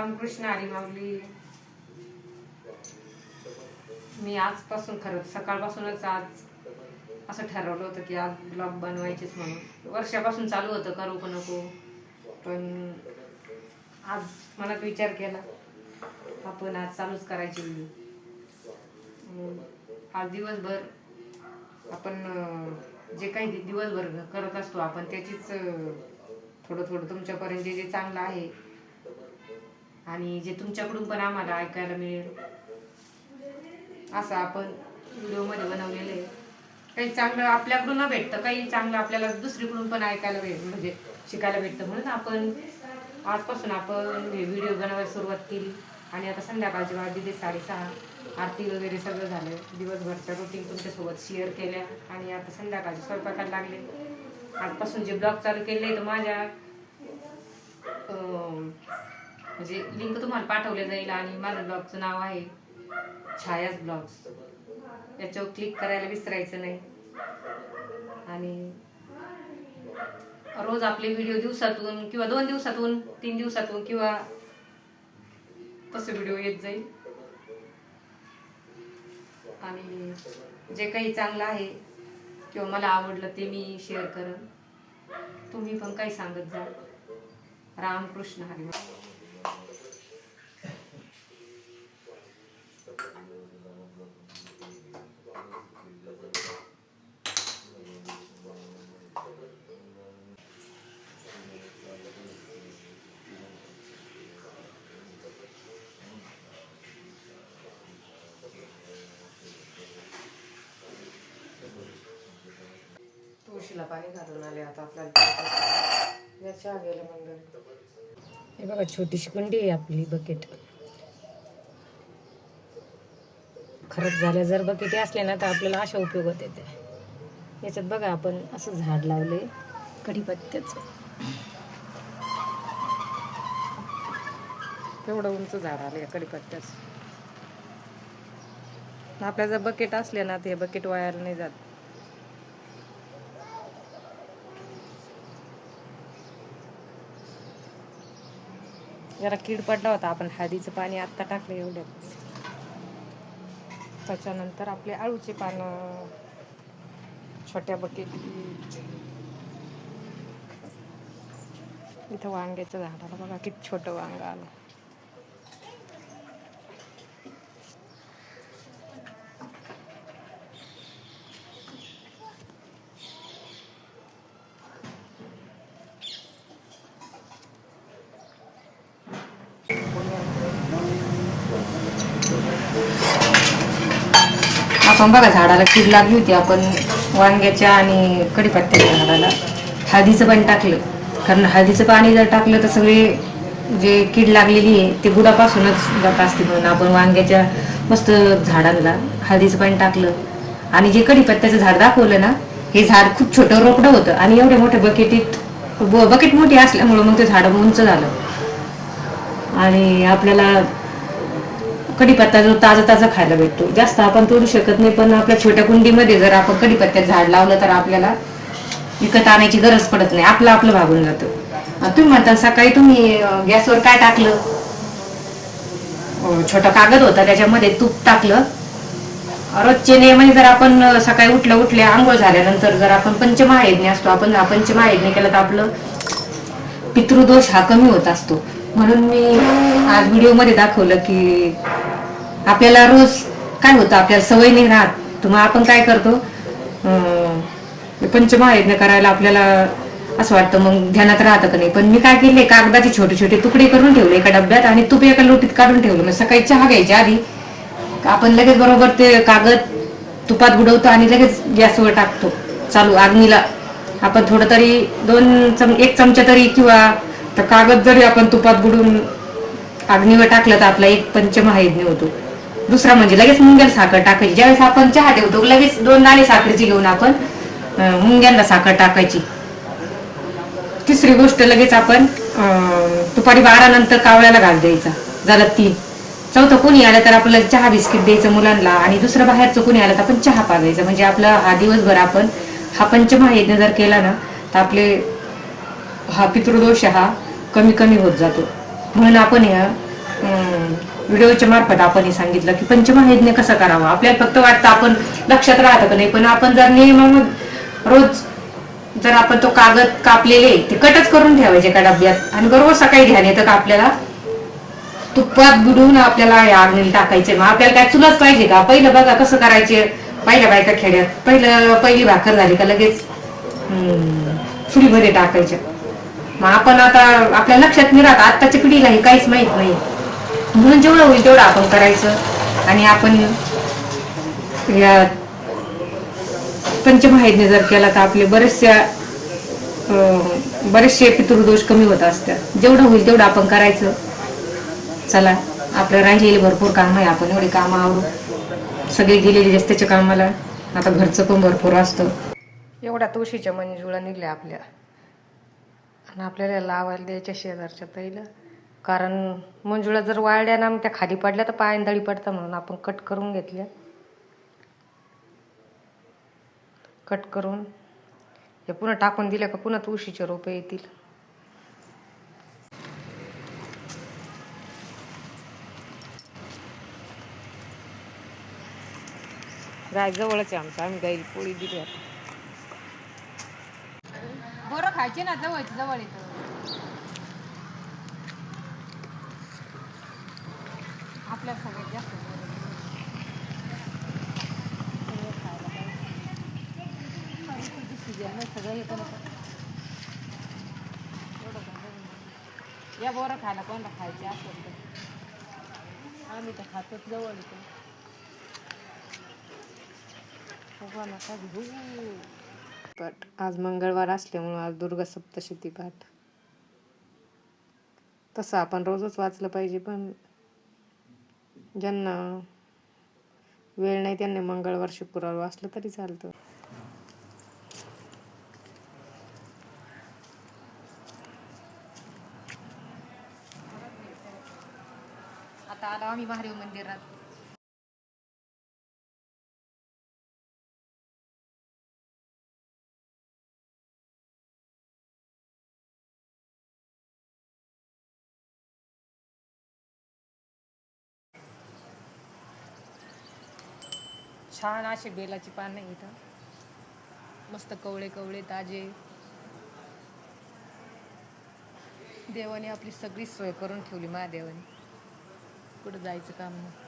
रामकृष्ण हरी माऊली. मी आजपासून खरंच सकाळपासूनच आज असं ठरवलं होतं की आज ब्लॉग बनवायचेच म्हणून. वर्षापासून चालू होतं करू का नको, पण आज मनात विचार केला आपण आज चालूच करायची व्हिडिओ. आज दिवसभर आपण जे काही दिवसभर करत असतो आपण त्याचीच थोडं थोडं तुमच्यापर्यंत जे चांगलं आहे आणि जे तुमच्याकडून पण आम्हाला ऐकायला मिळेल असं आपण व्हिडिओमध्ये बनवलेलं आहे. काही चांगलं आपल्याकडून न भेटतं, काही चांगलं आपल्याला दुसरीकडून पण ऐकायला म्हणजे शिकायला भेटतं, म्हणून आपण आजपासून आपण हे व्हिडिओ बनवायला सुरुवात केली. आणि आता संध्याकाळची वाजली ते 6:30, आरती वगैरे सगळं झालं, दिवसभरच्या रुटीन तुमच्यासोबत शेअर केल्या आणि आता संध्याकाळचे स्वयंपाकाला लागले. आजपासून जे ब्लॉग चालू केले तर माझ्या म्हणजे लिंक तुम्हाला पाठवले जाईल आणि माझं ब्लॉगचं नाव आहे छायास ब्लॉग्स. याच्यावर क्लिक करायला विसरायचं नाही. आणि रोज आपले व्हिडिओ दिवसातून किंवा 2 दिवसातून 3 दिवसातून किंवा तसे व्हिडिओ येत जाईल. आणि जे काही चांगलं आहे किंवा मला आवडलं ते मी शेअर करेन. तुम्ही पण काही सांगत जा. रामकृष्ण हरी. तुळशीला पाणी घालून आले आता आपल्याला याच्या गेलं मंदिर. हे बघा छोटीशी कुंडी आहे आपली बकेट. खराब झाल्या जर बकेटी असल्या ना तर आपल्याला अशा उपयोग होते. याच्यात बघा आपण असं झाड लावले कढीपत्त्याचं. एवढं उंच झाड आले कढीपत्त्याचं. आपल्या जर बकेट असले ना ते बकेट वायाला नाही जात. जरा कीड पडला होता, आपण हळदीचं पाणी आत्ता टाकलं एवढ्याच. त्याच्यानंतर आपले आळूचे पानं छोट्या बकेट. इथं वांग्याच्या झाडाला बघा किती छोटं वांग आलं. आपण बघा झाडाला कीड लागली होती, आपण वांग्याच्या आणि कढीपत्त्याच्या झाडाला हळदीचं पाणी टाकलं. कारण हळदीचं पाणी जर टाकलं तर सगळे जे कीड लागलेली आहे ते बुडापासूनच जात असते, म्हणून आपण वांग्याच्या मस्त झाडाला हळदीचं पाणी टाकलं. आणि जे कढीपत्त्याचं झाड दाखवलं ना, हे झाड खूप छोटं रोपडं होतं आणि एवढ्या मोठ्या बकेट मोठी असल्यामुळं मग ते झाड उंच झालं. आणि आपल्याला कढीपत्ता जो ताजा खायला भेटतो. जास्त आपण तोडू शकत नाही, पण आपल्या छोट्या कुंडीमध्ये जर आपण कढीपत्त्याचं झाड लावलं तर आपल्याला विकत आणायची गरज पडत नाही, आपलं भागून जातं. तुम्ही म्हणता सकाळी तुम्ही गॅसवर काय टाकलं, छोटा कागद होता त्याच्यामध्ये तूप टाकलं. रोजचे नियमाने जर आपण सकाळी उठल्या आंघोळ झाल्यानंतर जर आपण पंचमहायज्ञ असतो, आपण हा पंचमहायज्ञ केला तर आपलं पितृदोष हा कमी होत असतो. म्हणून मी आज व्हिडिओमध्ये दाखवलं की आपल्याला रोज काय होतं, आपल्याला सवय नाही राहत, तर मग आपण काय करतो, पंचमहायज्ञ करायला आपल्याला असं वाटतं, मग ध्यानात राहतं का नाही. पण मी काय केले, कागदाचे छोटे छोटे तुकडे करून ठेवले एका डब्यात आणि तूप एका लोटीत काढून ठेवलं. मग सकाळी चहा घ्यायच्या आधी आपण लगेच बरोबर ते कागद तुपात बुडवतो आणि लगेच गॅसवर टाकतो चालू अग्नीला. आपण थोडं तरी 1 चमचा तरी किंवा तर कागद जरी आपण तुपात बुडून अग्नीवर टाकलं तर आपला एक पंचमहायज्ञ होतो. दुसरा म्हणजे लगेच मुंग्याला साखर टाकायची. ज्यावेळेस आपण चहा ठेवतो लगेच 2 दाणे साखरेची घेऊन आपण मुंग्यांना साखर टाकायची. तिसरी गोष्ट लगेच आपण दुपारी 12 नंतर कावळ्याला घास द्यायचा. झालं 3. चौथं कोणी आलं तर आपल्याला चहा बिस्किट द्यायचं मुलांना. आणि दुसरं बाहेरचं कोणी आलं तर आपण चहा पाजायचा. म्हणजे आपला हा दिवसभर आपण हा पंचमहायज्ञ जर केला ना तर आपले हा पितृदोष हा कमी होत जातो. म्हणून आपण व्हिडिओच्या मार्फत आपण सांगितलं की पंचमहायज्ञ कसं करावं. आपल्याला फक्त वाटतं आपण लक्षात राहतं का नाही, पण आपण जर नियमामध्ये रोज जर आपण तो कागद कापलेले ते कटच करून ठेवायचे एका डब्यात आणि बरोबर सकाळी ध्यान येतं का आपल्याला तुपात बुडवून आपल्याला या आग्नेला टाकायचे. मग आपल्याला काय चुलच पाहिजे का. पहिलं बघा कसं करायचे पहिल्या बायका खेड्यात, पहिली भाकर झाली का लगेच चुलीमध्ये टाकायच्या. मग आपण आता आपल्या लक्षात नाही राहत, आत्ताच्या पिढीला हे काहीच माहित नाही. म्हणून जेवढं होईल तेवढं आपण करायचं. आणि आपण या पंचमहायज्ञ जर केला तर आपले बरेचसे पितृदोष कमी होत असतात. जेवढं होईल तेवढं आपण करायचं. चला, आपलं राहिलेले भरपूर काम आहे, आपण एवढे काम आवरू. सगळे गेलेले रस्त्याच्या कामाला, आता घरचं पण भरपूर असतं. एवढ्या तुळशीच्या मंजुळा निघल्या आपल्या आणि आपल्याला लावायला द्यायच्या शेजारच्या ताईला. कारण मंजुळा जर वाळल्या ना त्या खाली पडल्या तर पायंदळी पडतं, म्हणून आपण कट करून घेतल्या. कट करून हे पुन्हा टाकून दिल्या का पुन्हा तुळशीचे रोपे येतील. गाय जवळच आहे आमचं, आम्ही गाईला पोळी दिली. बरं खायचे ना, जवळ येतं. आपल्या सगळ्यात जास्त सगळं येतं ना. या बोरं खायला कोणता खायचे असेल तर आम्ही तर खातच जवळ येतो. पाठ आज मंगळवार असल्यामुळं आज दुर्गा सप्तशती पाठ. तसं आपण रोजच वाचलं पाहिजे, पण ज्यांना वेळ नाही त्यांनी मंगळवार शुक्रवार वाचलं तरी चालतं. आता आलो आम्ही महादेव मंदिरात. छान असे बेलाची पानं इथं, मस्त कवळे कवळे ताजे. देवाने आपली सगळी सोय करून ठेवली. महादेवाने कुठं जायचं काम नाही.